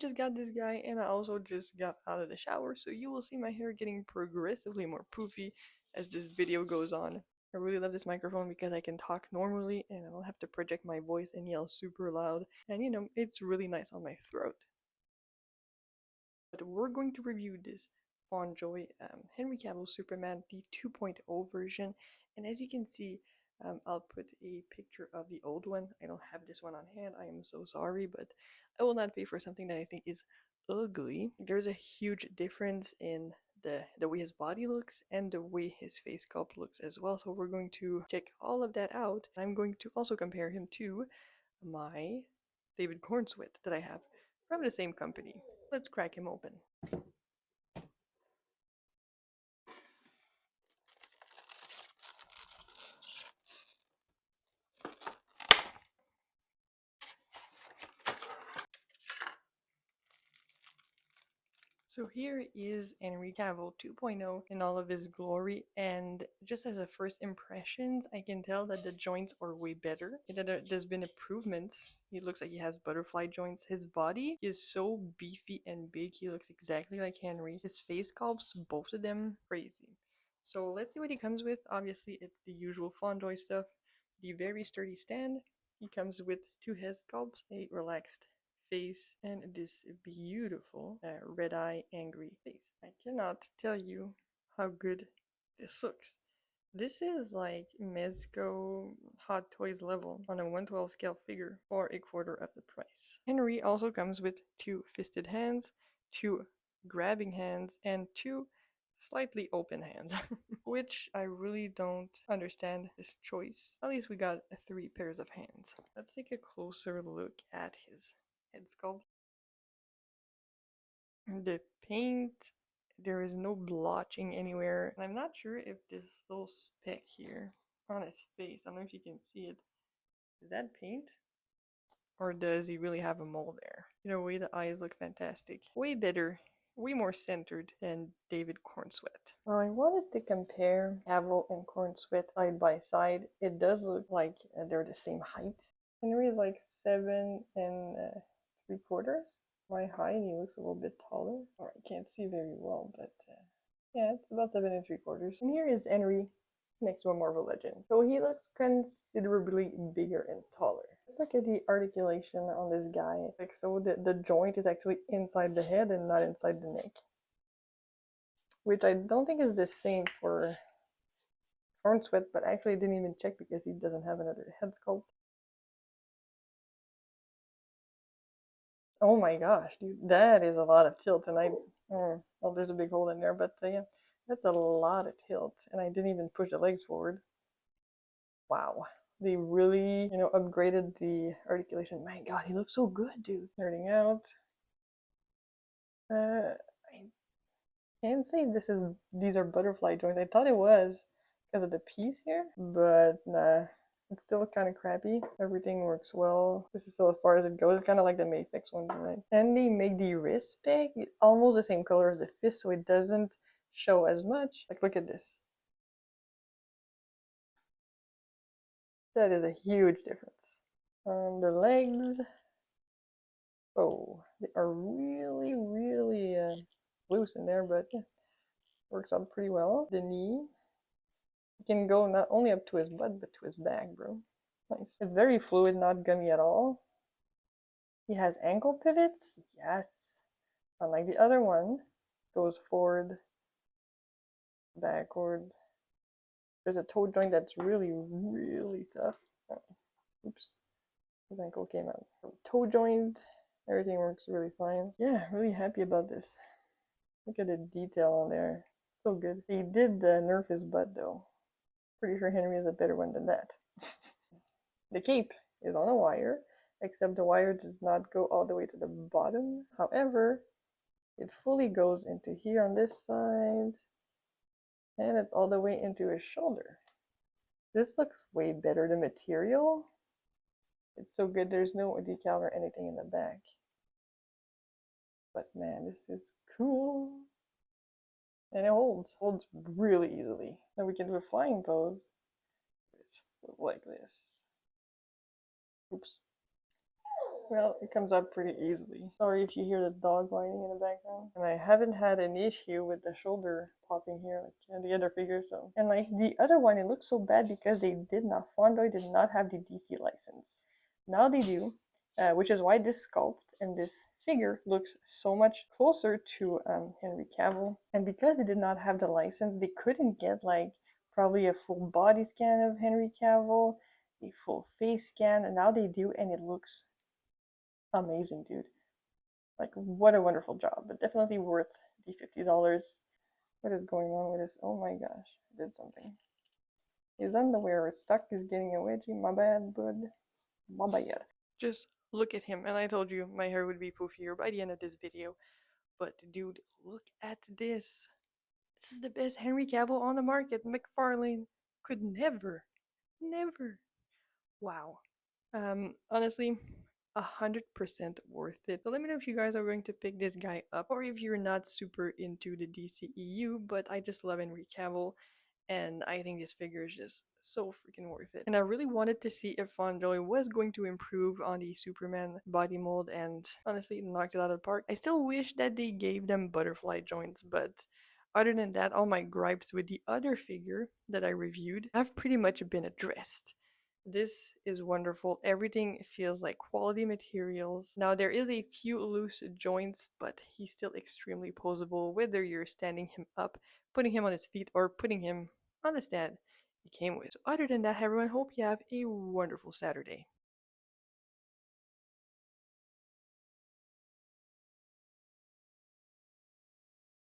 just got this guy, and I also just got out of the shower, so you will see my hair getting progressively more poofy as this video goes on. I really love this microphone because I can talk normally and I don't have to project my voice and yell super loud, and you know, it's really nice on my throat. But we're going to review this Fondjoy Henry Cavill Superman, the 2.0 version, and as you can see, I'll put a picture of the old one. I don't have this one on hand, I am so sorry, but I will not pay for something that I think is ugly. There's a huge difference in the way his body looks and the way his face sculpt looks as well, so we're going to check all of that out. I'm going to also compare him to my David Cornsweet that I have from the same company. Let's crack him open. So here is Henry Cavill 2.0 in all of his glory, and just as a first impressions, I can tell that the joints are way better. There's been improvements. He looks like he has butterfly joints. His body is so beefy and big. He looks exactly like Henry. His face sculpts, both of them, crazy. So let's see what he comes with. Obviously, it's the usual Fondjoy stuff. The very sturdy stand. He comes with 2 head sculpts, a relaxed face, and this beautiful red eye angry face. I cannot tell you how good this looks. This is like Mezco Hot Toys level on a 1/12 scale figure for a quarter of the price. Henry also comes with 2 fisted hands, 2 grabbing hands, and 2 slightly open hands, which I really don't understand this choice. At least we got 3 pairs of hands. Let's take a closer look at his head sculpt. The paint, there is no blotching anywhere. I'm not sure if this little speck here on his face, I don't know if you can see it, is that paint? Or does he really have a mole there? Either way, the eyes look fantastic. Way better, way more centered than David Cornsweet. Now I wanted to compare Cavill and Cornsweet side by side. It does look like they're the same height. Henry is like 7 3/4 my height. He looks a little bit taller. Or I can't see very well, but yeah, it's about 7 3/4. And here is Henry next to a Marvel Legend. So he looks considerably bigger and taller. Let's look at the articulation on this guy. Like, so the joint is actually inside the head and not inside the neck, which I don't think is the same for Cornsweet, but actually I didn't even check because he doesn't have another head sculpt. Oh my gosh, dude, that is a lot of tilt, and well, there's a big hole in there, but yeah, that's a lot of tilt, and I didn't even push the legs forward. Wow, they really, you know, upgraded the articulation. My God, he looks so good, dude. Nerding out. I can't say these are butterfly joints. I thought it was because of the piece here, but nah. It's still kind of crappy. Everything works well. This is still as far as it goes. It's kind of like the Mayfix ones, right? And they make the wrist peg almost the same color as the fist, so it doesn't show as much. Like, look at this. That is a huge difference. The legs, oh, they are really, really loose in there, but yeah, works out pretty well. The knee, you can go not only up to his butt, but to his back, bro. Nice. It's very fluid, not gummy at all. He has ankle pivots, yes. Unlike the other one, goes forward, backwards. There's a toe joint that's really, really tough. Oh, oops, his ankle came out. Toe joint, everything works really fine. Yeah, really happy about this. Look at the detail on there. So good. He did nerf his butt though. Pretty sure Henry is a better one than that. The cape is on a wire, except the wire does not go all the way to the bottom. However, it fully goes into here on this side, and it's all the way into his shoulder. This looks way better. The material, it's so good. There's no decal or anything in the back. But man, this is cool. And it holds really easily. Now we can do a flying pose. It's like this. Oops. Well, it comes out pretty easily. Sorry if you hear the dog whining in the background. And I haven't had an issue with the shoulder popping here like the other figure, so. And like the other one, it looks so bad because they did not, Fondjoy did not have the DC license. Now they do, which is why this sculpt and this figure looks so much closer to Henry Cavill. And because they did not have the license, they couldn't get like probably a full body scan of Henry Cavill, a full face scan, and now they do, and it looks amazing, dude. Like, what a wonderful job, but definitely worth the $50. What is going on with this? Oh my gosh, I did something. His underwear is stuck, is getting a wedgie. My bad, bud. My bad. Just look at him, and I told you my hair would be poofier by the end of this video. But dude, look at this. This is the best Henry Cavill on the market. McFarlane could never. Wow. Honestly, 100% worth it. So let me know if you guys are going to pick this guy up, or if you're not super into the DCEU, but I just love Henry Cavill, and I think this figure is just so freaking worth it. And I really wanted to see if Fondjoy was going to improve on the Superman body mold, and honestly, it knocked it out of the park. I still wish that they gave them butterfly joints, but other than that, all my gripes with the other figure that I reviewed have pretty much been addressed. This is wonderful. Everything feels like quality materials. Now, there is a few loose joints, but he's still extremely posable, whether you're standing him up, putting him on his feet, or putting him on the stand he came with. So other than that, everyone, hope you have a wonderful Saturday.